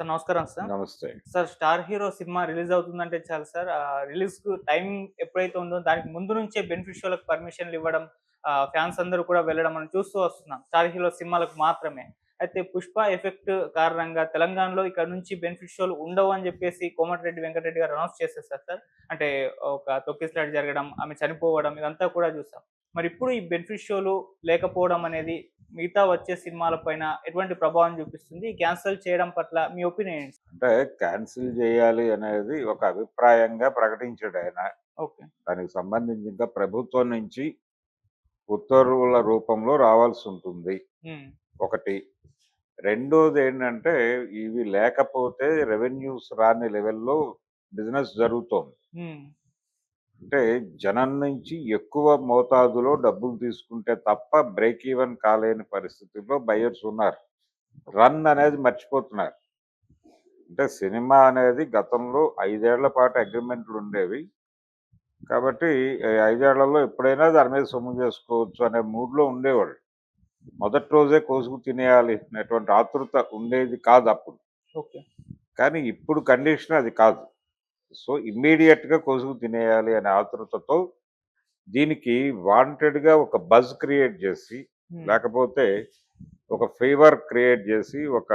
Sir నమస్కారం sir. నమస్తే. Sir 'star hero' cinema release అవుతుందంటే చాలు సార్ రిలీజ్‌కు టైమింగ్ ఎప్పుడైతే ఉందో దానికి ముందు నుంచే బెనిఫిట్ షో‌లకు పర్మిషన్‌లు ఇవ్వడం, ఫ్యాన్స్ అందరూ కూడా వెళ్ళడం మనం చూస్తూ వస్తున్నాం. 'స్టార్ హీరో' సినిమాలకు మాత్రమే. అయితే 'పుష్ప' ఎఫెక్ట్ కారణంగా తెలంగాణలో ఇక నుంచి బెనిఫిట్ షోలు ఉండవు అని చెప్పేసి కోమటిరెడ్డి వెంకటరెడ్డి గారు అనౌన్స్ చేసేసారు సార్. అంటే ఒక తొక్కిసలాట జరగడం, ఆమె చనిపోవడం ఇదంతా కూడా చూసాం. మరి ఇప్పుడు ఈ బెనిఫిట్ షోలు లేకపోవడం అనేది మిగతా వచ్చే సినిమాల పైన ఎటువంటి ప్రభావం చూపిస్తుంది? క్యాన్సెల్ చేయడం పట్ల మీ ఒపీనియన్ ఏంటి? అంటే కాన్సెల్ జేయాలి అనేది ఒక అభిప్రాయంగా ప్రకటించాడాయన. ఓకే. దానికి సంబంధించి ఇంకా ప్రభుత్వం నుంచి ఉత్తర్వుల రూపంలో రావాల్సుంటుంది. హ్మ్. ఒకటి. రెండోదేంటంటే ఇవి లేకపోతే రెవెన్యూస్ రాని లెవెల్‌లో బిజినెస్ జరుగుతోంది. హ్మ్. అంటే జనం నుంచి ఎక్కువ మోతాదులో డబ్బులు తీసుకుంటే తప్ప బ్రేక్ ఈవెన్ కాలేని పరిస్థితిలో బయర్స్ ఉన్నారు. రన్ అనేది మర్చిపోతున్నారు. అంటే సినిమా అనేది గతంలో 5 ఏళ్ల పాటు అగ్రీమెంట్లుండేవి. కాబట్టి 5 ఏళ్లలో ఎప్పుడైనా దాని మీద సొమ్ము చేసుకోవచ్చు అనే మూడ్‌లో ఉండేవాళ్ళు. మొదటి రోజే కోసుకు తినేయాలి అనేటువంటి ఆతృత ఉండేది కాదప్పుడు. ఓకే. కానీ ఇప్పుడు కండిషన్ అది కాదు. సో, ఇమ్మీడియేట్‌గా కోసుకు తినేయాలి అనే ఆతృతతో దీనికి వాంటెడ్‌గా ఒక బజ్ క్రియేట్ చేసి, హ్మ్. లేకపోతే ఒక ఫీవర్ క్రియేట్ చేసి, ఒక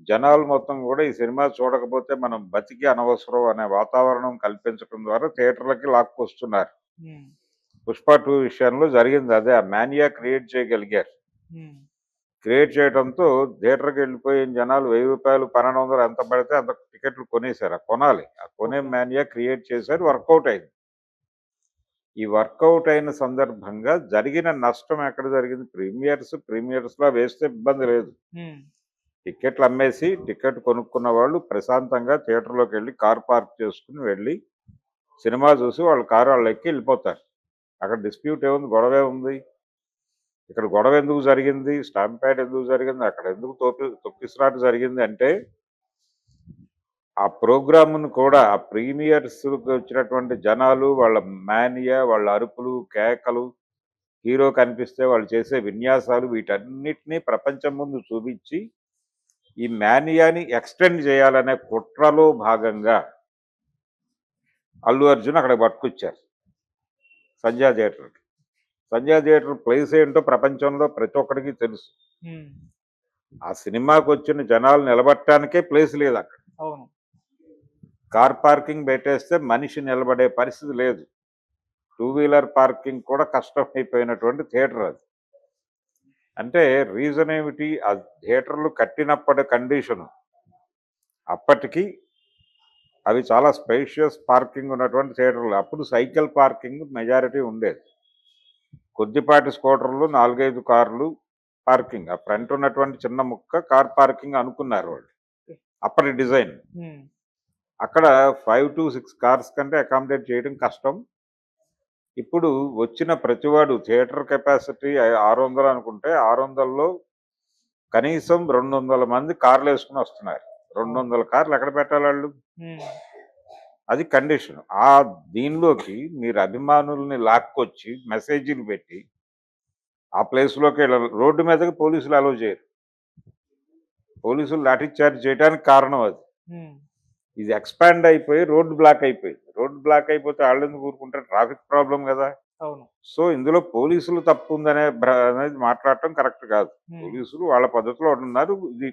జనాలు మొత్తం కూడా ఈ సినిమా చూడకపోతే మనం బతికి అనవసరం అనే వాతావరణం కల్పించడం ద్వారా థియేటర్లకి లాక్కొస్తున్నారు. హ్మ్. 'పుష్ప 2' విషయంలో జరిగింది అదే. ఆ మానియా క్రియేట్ చేయగలిగారు. హ్మ్. క్రియేట్ చేయడంతో థియేటర్‌కి వెళ్ళిపోయిన జనాలు రూ. 1000, 1200 ఎంత పడితే అంత టికెట్లు కొనేసారు. కొనాలి. ఆ కొనే ఓకే. మానియా క్రియేట్ చేశారు. వర్కౌట్ అయింది. ఈ వర్కౌట్ అయిన సందర్భంగా జరిగిన నష్టం ఎక్కడ జరిగింది? ప్రీమియర్స్‌లో వేస్తే ఇబ్బంది లేదు. హ్మ్. టికెట్లు అమ్మేసి, టికెట్ కొనుక్కున్న వాళ్ళు ప్రశాంతంగా థియేటర్‌లోకెళ్ళి కార్ పార్క్ చేసుకొని వెళ్ళి, సినిమా చూసి వాళ్ళ కారు ఆళ్ళెక్కి ఎళ్ళిపోతారు. అక్కడ డిస్ప్యూట్ ఏముంది? గొడవేముంది? ఇక్కడ గొడవ ఎందుకు జరిగింది? స్టాంపేడ్ ఎందుకు జరిగింది? అక్కడ ఎందుకు తొక్కిసలాట జరిగింది అంటే, ఆ ప్రోగ్రామ్‌ను కూడా ఆ ప్రీమియర్స్‌కి వచ్చినటువంటి జనాలు, వాళ్ళ మానియా, వాళ్ళ అరుపులు, కేకలు, హీరో కనిపిస్తే వాళ్ళు చేసే విన్యాసాలు వీటన్నిటిని ప్రపంచం ముందు చూపించి, ఈ మానియాని ఎక్స్‌టెండ్ చేయాలనే కుట్రలో భాగంగా అల్లు అర్జున్ అక్కడికి పట్టుకొచ్చారు. సంధ్యా థియేటర్‌కి. సంధ్యా థియేటర్ ప్లేస్ ఏంటో ప్రపంచంలో ప్రతి ఒక్కడికి తెలుసు. హ్మ్. ఆ సినిమాకొచ్చిన జనాలు నిలబడటానికే ప్లేస్ లేదక్కడ. అవును. కార్ పార్కింగ్ పెట్టేస్తే మనిషి నిలబడే పరిస్థితి లేదు. టూ వీలర్ పార్కింగ్ కూడా కష్టమైపోయినటువంటి థియేటర్ అది. అంటే రీజన్ ఏమిటి? ఆ థియేటర్లు కట్టినప్పటి కండిషను. అప్పటికి అవి చాలా స్పేషియస్ పార్కింగ్ ఉన్నటువంటి థియేటర్లు. అప్పుడు సైకిల్ పార్కింగ్ మెజారిటీ ఉండేది. కొద్దిపాటి స్కూటర్లు, 4, 5 కార్లు పార్కింగ్. ఆ ఫ్రంట్ ఉన్నటువంటి చిన్న ముక్క కార్ పార్కింగ్ అనుకున్నారు వాళ్ళు. అప్పటి డిజైన్. హ్మ్. అక్కడ 5-6 కార్స్ కంటే అకామిడేట్ చేయడం కష్టం. ఇప్పుడు వచ్చిన ప్రతివాడు థియేటర్ కెపాసిటీ 600 అనుకుంటే 600లో కనీసం 200 మంది కార్లేసుకొని వస్తున్నారు. అవును. 200 కార్లు ఎక్కడ పెట్టాలాళ్ళు? హ్మ్. అది కండిషన్. దీనిలోకి మీరు అభిమానుల్ని లాక్కొచ్చి మెసేజీలు పెట్టి, ఆ ప్లేస్‌లోకి రోడ్డు మీదకి పోలీసులు అలౌ చేయరు. పోలీసులు లాఠీ చార్జ్ చేయడానికి కారణం అది. హ్మ్. ఇది ఎక్స్‌పాండ్ అయిపోయి రోడ్ బ్లాక్ అయిపోయింది. రోడ్ బ్లాక్ అయిపోతే ఆళ్ళెందుకు ఊరుకుంటారు? ట్రాఫిక్ ప్రాబ్లమ్ గదా! అవును. సో, ఇందులో పోలీసులు తప్పుందనే అనేది మాట్లాడటం కరెక్ట్ కాదు. హ్మ్. పోలీసులు వాళ్ళ పద్ధతిలో ఉన్నారు. ఇది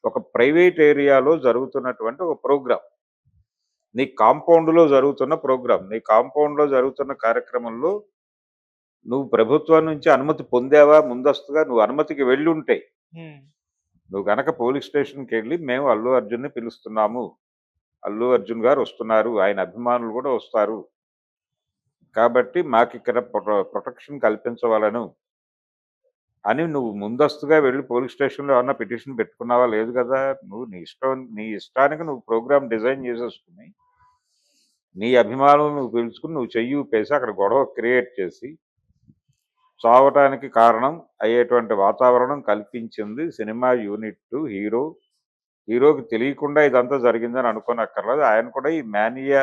ఒక ప్రైవేట్ ఏరియాలో జరుగుతున్నటువంటి ఒక ప్రోగ్రామ్. నీ కాంపౌండ్‌లో జరుగుతున్న ప్రోగ్రామ్. నీ కాంపౌండ్‌లో జరుగుతున్న కార్యక్రమంలో నువ్వు ప్రభుత్వం నుంచి అనుమతి పొందావా? ముందస్తుగా నువ్వు అనుమతికి వెళ్ళుంటే, హ్మ్. నువ్వు గనక పోలీస్ స్టేషన్‌కెళ్ళి మేము అల్లు అర్జున్‌ని పిలుస్తున్నాము. అల్లు అర్జున్ గారు వస్తున్నారు. ఆయన అభిమానులు కూడా వస్తారు. కాబట్టి మాకిక్కడ ప్రొటెక్షన్ కల్పించవలను అని నువ్వు ముందస్తుగా వెళ్లి పోలీస్ స్టేషన్‌లో ఏమన్నా పిటిషన్ పెట్టుకున్నావా? లేదు గదా! నువ్వు నీ ఇష్టానికి నువ్వు ప్రోగ్రామ్ డిజైన్ చేసేసుకొని, నీ అభిమానులను నువ్వు పిలుచుకొని నువ్వు చెయ్యి ఊపేసి అక్కడ గొడవ క్రియేట్ చేసి, చావటానికి కారణం అయ్యేటువంటి వాతావరణం కల్పించింది సినిమా యూనిట్ హీరో. హీరోకి తెలియకుండా ఇదంతా జరిగిందని అనుకోనక్కర్లేదు. ఆయన కూడా ఈ మానియా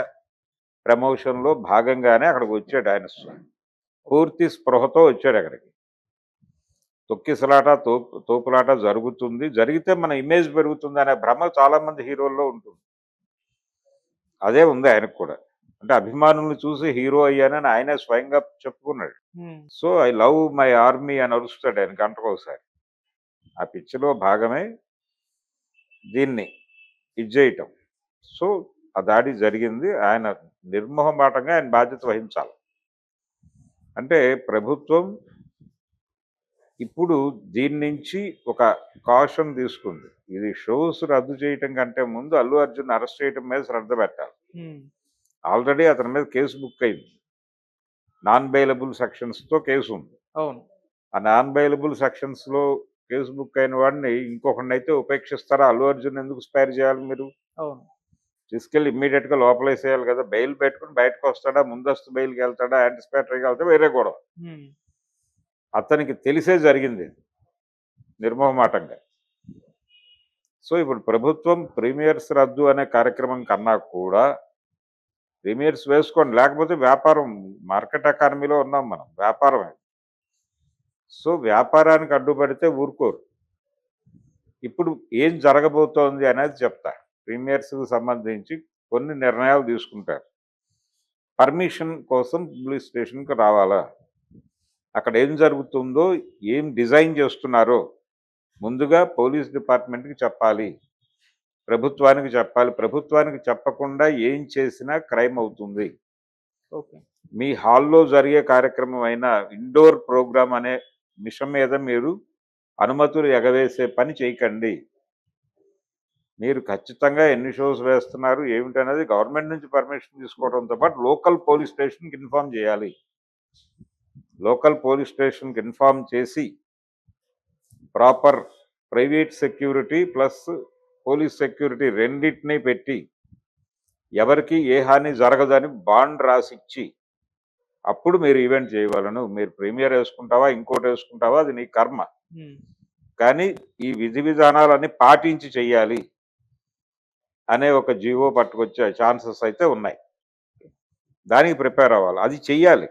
ప్రమోషన్‌లో భాగంగానే అక్కడికొచ్చాడు ఆయన. పూర్తి స్పృహతో వచ్చాడక్కడికి. తొక్కిసలాట తోపులాట జరుగుతుంది, జరిగితే మన ఇమేజ్ పెరుగుతుంది అనే భ్రమ చాలా మంది హీరోల్లో ఉంటుంది. అదే ఉంది ఆయనకు కూడా. అంటే అభిమానుల్ని చూసి హీరో అయ్యానని ఆయనే స్వయంగా చెప్పుకున్నాడు. So I love my army అని అరుస్తాడు ఆయన గంటకోసారి. ఆ పిచ్చిలో భాగమే దీన్ని ఇది చేయటం. సో ఆ దాడి జరిగింది. ఆయన నిర్మోహమాటంగా ఆయన బాధ్యత వహించాలి. అంటే ప్రభుత్వం ఇప్పుడు దీని నుంచి ఒక కాషన్ తీసుకుంది. ఇది షోస్ రద్దు చేయటం కంటే ముందు అల్లు అర్జున్ అరెస్ట్ చేయటం మీద శ్రద్ధ పెట్టాలి. ఆల్రెడీ అతని మీద కేసు బుక్ అయింది. నాన్ బెయిలబుల్ సెక్షన్స్తో కేసు ఉంది. అవును. ఆ నాన్ బెయిలబుల్ సెక్షన్స్లో కేసు బుక్ అయిన వాడిని ఇంకొకరిని అయితే ఉపేక్షిస్తారా? అల్లు అర్జున్ ఎందుకు స్పైర్ చేయాలి మీరు? అవును. తీసుకెళ్ళి ఇమ్మీడియట్గా లోపలేసేయాలి కదా. బెయిల్ పెట్టుకుని బయటకు వస్తాడా, ముందస్తు బెయిల్కి వెళ్తాడా, యాంటిసిపేటరీకి వెళ్తాడా, వేరే గొడవ. అతనికి తెలిసే జరిగింది నిర్మోహమాటంగా. సో ఇప్పుడు ప్రభుత్వం ప్రీమియర్స్ రద్దు అనే కార్యక్రమం కన్నా కూడా ప్రీమియర్స్ వేసుకోండి, లేకపోతే వ్యాపారం, మార్కెట్ ఎకానమీలో ఉన్నాం మనం, వ్యాపారమే. సో వ్యాపారానికి అడ్డుపడితే ఊరుకోరు. ఇప్పుడు ఏం జరగబోతోంది అనేది చెప్తా. ప్రీమియర్స్కి సంబంధించి కొన్ని నిర్ణయాలు తీసుకుంటారు. పర్మిషన్ కోసం పోలీస్ స్టేషన్కి రావాలా, అక్కడ ఏం జరుగుతుందో, ఏం డిజైన్ చేస్తున్నారో ముందుగా పోలీస్ డిపార్ట్మెంట్కి చెప్పాలి, ప్రభుత్వానికి చెప్పాలి. ప్రభుత్వానికి చెప్పకుండా ఏం చేసినా క్రైమ్ అవుతుంది. ఓకే. మీ హాల్లో జరిగే కార్యక్రమం అయినా ఇండోర్ ప్రోగ్రామ్ అనే మిషన్ మీద మీరు అనుమతులు ఎగవేసే పని చేయకండి. మీరు ఖచ్చితంగా ఎన్ని షోస్ వేస్తున్నారు ఏమిటనేది గవర్నమెంట్ నుంచి పర్మిషన్ తీసుకోవడంతో పాటు లోకల్ పోలీస్ స్టేషన్కి ఇన్ఫార్మ్ చేయాలి. లోకల్ పోలీస్ స్టేషన్కి ఇన్ఫార్మ్ చేసి proper private security plus police security రెండింటినీ పెట్టి ఎవరికి ఏ హాని జరగదని బాండ్ రాసిచ్చి అప్పుడు మీరు ఈవెంట్ చేయగలను. మీరు ప్రీమియర్ వేసుకుంటావా, ఇంకోటి వేసుకుంటావా, అది నీ కర్మ. కానీ ఈ విధి విధానాలన్నీ పాటించి చెయ్యాలి అనే ఒక జీవో పట్టుకొచ్చే ఛాన్సెస్ అయితే ఉన్నాయి. దానికి ప్రిపేర్ అవ్వాలి, అది చెయ్యాలి.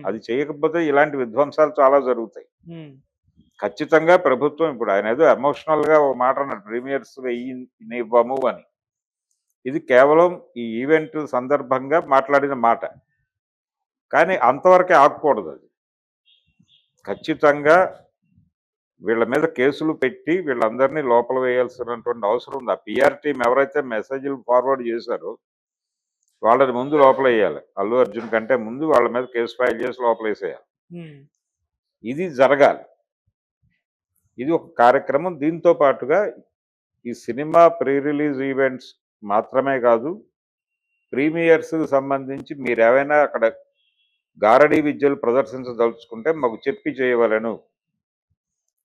అది చేయకపోతే ఇలాంటి విధ్వంసాలు చాలా జరుగుతాయి. ఖచ్చితంగా ప్రభుత్వం, ఇప్పుడు ఆయన ఏదో ఎమోషనల్గా ఒక మాట అన్నాడు, ప్రీమియర్స్ వెయ్యనివ్వము అని. ఇది కేవలం ఈ ఈవెంట్ సందర్భంగా మాట్లాడిన మాట, కానీ అంతవరకే ఆగకూడదు. అది ఖచ్చితంగా వీళ్ళ మీద కేసులు పెట్టి వీళ్ళందరినీ లోపల వేయాల్సినటువంటి అవసరం ఉంది. ఆ పిఆర్ టీం ఎవరైతే మెసేజ్లు ఫార్వర్డ్ చేశారో వాళ్ళని ముందు లోపల వేయాలి. అల్లు అర్జున్ కంటే ముందు వాళ్ళ మీద కేసు ఫైల్ చేసి లోపల వేసేయాలి. ఇది జరగాలి. ఇది ఒక కార్యక్రమం. దీంతో పాటుగా ఈ సినిమా ప్రీ రిలీజ్ ఈవెంట్స్ మాత్రమే కాదు, ప్రీమియర్స్కి సంబంధించి మీరేమైనా అక్కడ గారడీ విద్యలు ప్రదర్శించదలుచుకుంటే మాకు చెప్పి చేయవలను.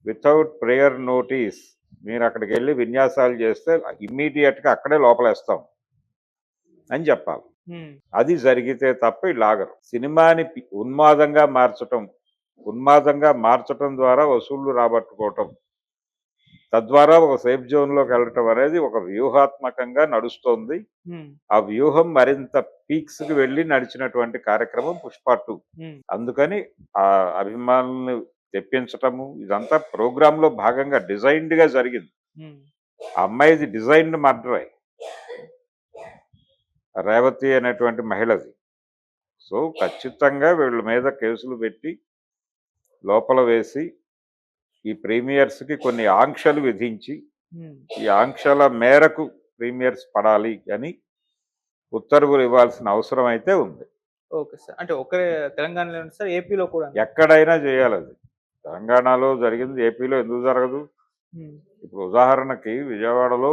వితౌట్ ప్రేయర్ నోటీస్ మీరు అక్కడికి వెళ్ళి విన్యాసాలు చేస్తే ఇమ్మీడియట్గా అక్కడే లోపలేస్తాం అని చెప్పాలి. అది జరిగితే తప్ప ఇలాగరు. సినిమాని ఉన్మాదంగా మార్చటం ద్వారా వసూళ్లు రాబట్టుకోవటం, తద్వారా ఒక సేఫ్ జోన్లోకి వెళ్ళటం అనేది ఒక వ్యూహాత్మకంగా నడుస్తోంది. ఆ వ్యూహం మరింత పీక్స్కి వెళ్ళి నడిచినటువంటి కార్యక్రమం పుష్ప 2. అందుకని ఆ అభిమానుల్ని తెప్పించటము ఇదంతా ప్రోగ్రాంలో భాగంగా డిజైన్డ్గా జరిగింది. ఆ అమ్మాయిది డిజైన్డ్ మర్డరే, రేవతి అనేటువంటి మహిళది. సో ఖచ్చితంగా వీళ్ళ మీద కేసులు పెట్టి లోపల వేసి ఈ ప్రీమియర్స్కి కొన్ని ఆంక్షలు విధించి ఈ ఆంక్షల మేరకు ప్రీమియర్స్ పడాలి అని ఉత్తర్వులు ఇవ్వాల్సిన అవసరం అయితే ఉంది. Okay sir. అంటే ఒకరే తెలంగాణలో సార్, ఏపీలో కూడా ఎక్కడైనా చేయాలి. అది తెలంగాణలో జరిగింది, ఏపీలో ఎందుకు జరగదు? ఇప్పుడు ఉదాహరణకి విజయవాడలో